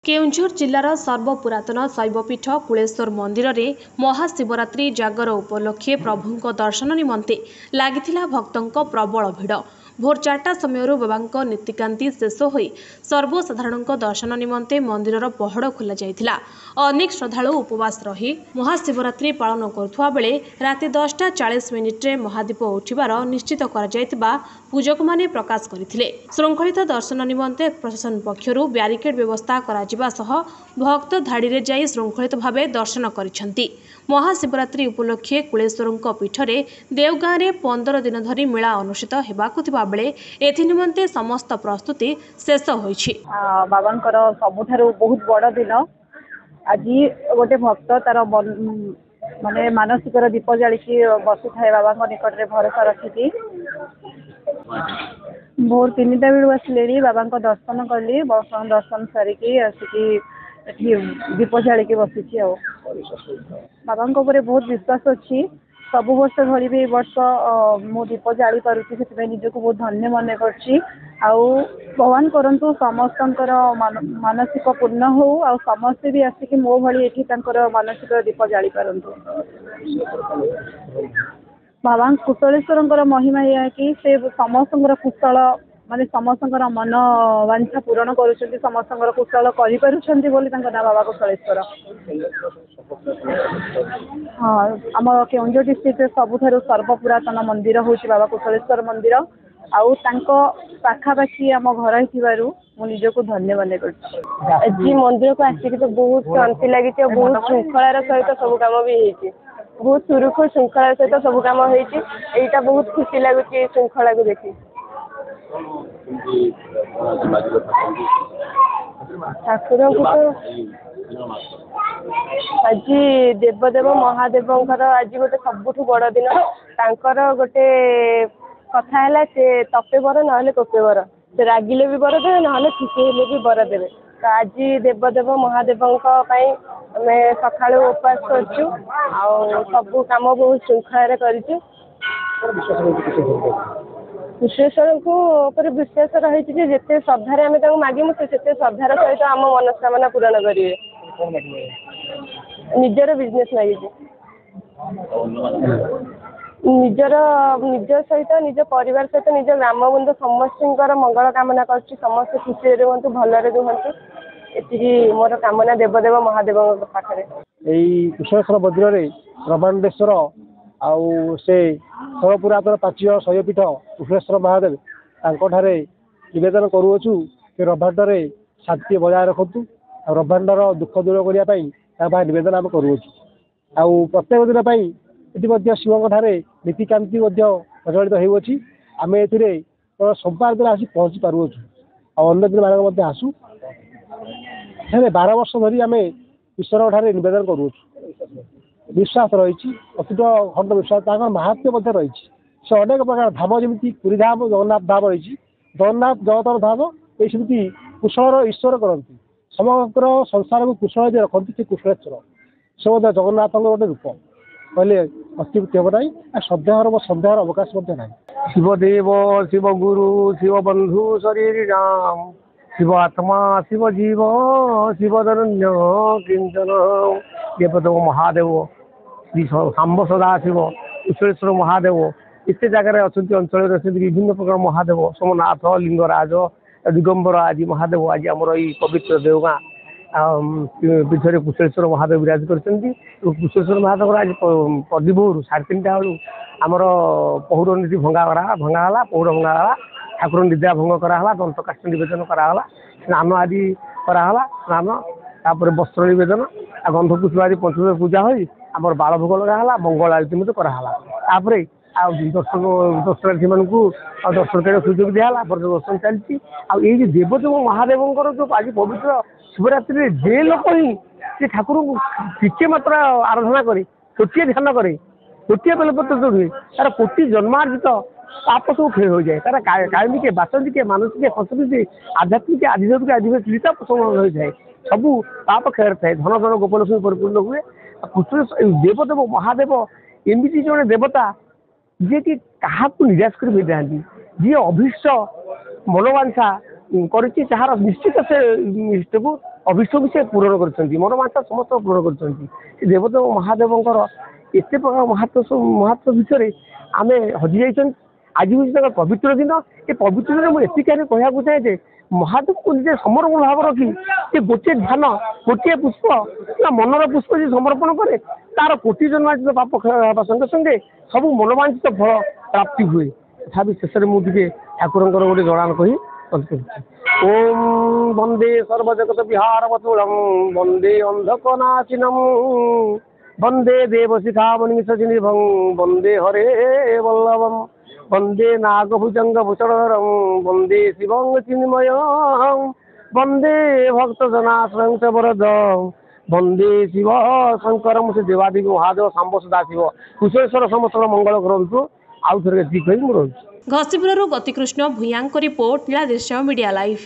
केउंझर जिलार सर्वपुरातन शैवपीठ कुलेश्वर मंदिर रे महाशिवरात्रि जागर उपलक्षे प्रभुंक दर्शन निमंते लागिथिला भक्तंक प्रबल भिड़। भोर 4टा समय बाबा नीतिकांति शेष हो सर्वसाधारण दर्शन निमंते मंदिर पहड़ खोल जाइथिला। अनेक श्रद्धालु उपवास रही महाशिवरात्रि पालन करुवा बेले राति 10:40 महादीप उठिबार निश्चित करा जायतिबा पूजक माने प्रकाश करथिले। श्रृंखलित दर्शन निमंते प्रशासन पक्षरु ब्यारिकेड व्यवस्था करा जिबा सह भक्त धाड़ी रे जाई श्रृंखलित भावे दर्शन करिसंती। महाशिवरात्रि उपलक्षे कुलेश्वरंक पीठरे देवगाँ रे 15 दिन धरी मेला अनुष्ठित हेबाकु थिबा बेले एथि निमंते समस्त प्रस्तुति शेष होईछि। बाबांकर सबुठारु बहुत बड़ दिन आज गोटे भक्त तार माने मानसिक दीप जाली बसु थाए बाबा निकट में भरोसा रखी भोर 3टा बेलू आसिले बाबा दर्शन कली दर्शन सारिकी आसिकी दीप जाली बसी बाबा बहुत विश्वास अच्छी सब वर्ष भरी भी वर्ष मु दीप जाली पारुची से निजक बहुत धन्य मन कर भगवान करंतु समस्त मानसिक पूर्ण हो आ समस्ते भी आसिक मो भली एठी मानसिक दीप जाली पारंतु। बाबा कुशलेश्वर महिमा यह कि से समस्त कुशल माने समस्त मन वांछा पूरण करुछंती समस्त कुशल करिपारुछंती बोली तांका ना बाबा कुशलेश्वर। हाँ आम केउंझर डिस्ट्रिक्ट सबुठारु सर्वपुरातन मंदिर होची बाबा कुशलेश्वर मंदिर आउ तांको पाखापाखी आम घर हिथिबारु मु निजको धन्य मन करछि। मंदिर को आसिक तो बहुत शांति लगी बहुत श्रृंखलार सहित सब काम भी होती बहुत सुरुखुर श्रृंखलार सहित सब काम होती एटा बहुत खुशी लगुच श्रृंखला को देखी। ठाकुर को तो आज देवदेव महादेवंकर आज गोटे सबुठ बड़ दिन तांकर गोटे कथा है से तपे बर ना कोपे बर से रागिले भी बर देवे ना खुशी हेले भी बर देवे। तो आज देवदेव महादेवों आम सका उपास करचु सब कम बहुत श्रृंखला करूँ। कुशलेश्वर को विश्वास रही जिते श्रद्धार आम मागिमु से श्रद्धार सहित आम मनस्कामना पूरण करेंगे। निजर बिजनेस लगी निजर निज सहित निज परिवार सहित निज ग्राम बंधु समस्त मंगल कामना करछि समस्त खुशी रुहतु भलरे रुहतु एति मोर कामना देवदेव महादेव पाखरे। एई कुशलेश्वर मंदिर रे ब्रह्मांडेश्वर आउ से सर्वपुरातन प्राच्य शैवपीठ कुशलेश्वर महादेव तांकोठारे निवेदन करुअछु कि ब्रह्मांड शांति बजाय रखतु आ ब्रह्मांडर दुख दूर करने निवेदन आम करुअछु। आउ प्रत्येक दिन ये शिवों नीतिकांति प्रचलित होउछि आम ए सोमवार दिन आसी पहुँची पारुअछु आ अन्य दिन मानक आसू 12 वर्ष धरी आम ईश्वर ठारे निवेदन करुअछु। विश्वास रही अतुट खंड विश्वास महात्म्य रही से अनेक प्रकार धाम जमी पुरी धाम जगन्नाथ धाम रही जगन्नाथ जगतर धाम ये सेमती कुशल ईश्वर करती समग्र संसार को कुशल जे रखती से कुशलेश्वर से जगन्नाथ गोटे रूप कहले अत्युक्ति हम ना सन्देहर अवकाश ना। शिवदेव शिवगुरु शिवबंधु शरीर राम शिव आत्मा शिव जीव शिवधरण्य किंचन देवदेव महादेव श्री सांब सदा शिव कुशलेश्वर महादेव इस जगह अच्छा अंचल विभिन्न प्रकार महादेव सोमनाथ लिंगराज दिगंबर आज महादेव आज आमर ये पवित्र देवगाँ पीछे कुशलेश्वर महादेव विराज कर कुशलेश्वर महादेव आज पदिभोर 3:30 बेलू आमर पहुर नीति भंगागला पहुर भंगागला ठाकुर निद्रा भंग कराला दंत काष्ठ निवेदन कराला स्नान आदि कराला स्नान तापर वस्त्र निवेदन आ गंध पुष्प आदि पंचमी पूजा हो आमर बाल भोग लगाला मंगल आरती कराला तापर दर्शनार्थी मानक दर्शन कर सुजोग दिहला दर्शन चलती आई देवदेव महादेव जो आज पवित्र शिवरात्रि जे लोक ही से ठाकुर टिके मात्र आराधना करे छोटे ध्यान करे गोटे बेलपत्र जोड़े तार कोटि जन्मार्जित पाप सब क्षय हो जाए तार कायमिक बाचनिक मानसिक संस्कृति आध्यात्मिक आध्यात्मिक आदिवासी हो जाए सबू पाप क्षय थाए धन धन गोपलक्ष्मी परिपूर्ण हुए। देवदेव महादेव एमती जड़े देवता जी कि क्या निराश कर जी अभिष्ट मनोवांछा कर निश्चित से इष्ट को अभिष्ट भी से पूरण कर मनोवांछा समस्त पूरण कर देवदेव महादेवंकर एत प्रकार महत्व भितर आम हजि जाइछन। आज हूँ पवित्र दिन ये पवित्र दिन मुझे कहना चाहे महादेव को निजे समर्पण भाव रखी से गोटे ध्यान गोटे पुष्प मनर पुष्प जी समर्पण करे तार कोटि जन्मांचित पाप क्षय संगे संगे सब मनोवांछित फल प्राप्ति हुए। तथा शेष में मुझे ठाकुर गोटे जड़ान कही ओम वंदे सर्वजगत विहार बतुलम वंदे अंधकनाशिनम वंदे देवशिखामणि सजिनिभं वंदे हरे वल्लभम वंदे नागभुजंग भूषणधरं वंदे शिवं चिन्मयं वंदे भक्तजनाश्रयं च वरदं वंदे शिव शंकरं से देवादेवी महादेव सांब सदाशिव कुशेश्वर समस्त मंगल करंतु आउ थरे जी कहि मु रहूछि। घसीपुरରୁ ଗତିକୃଷ୍ଣ ଭୂୟାଙ୍କ ରିପୋର୍ଟ ନୀଳାଦ୍ରିଶ୍ୟ ମିଡିଆ ଲାଇଭ୍।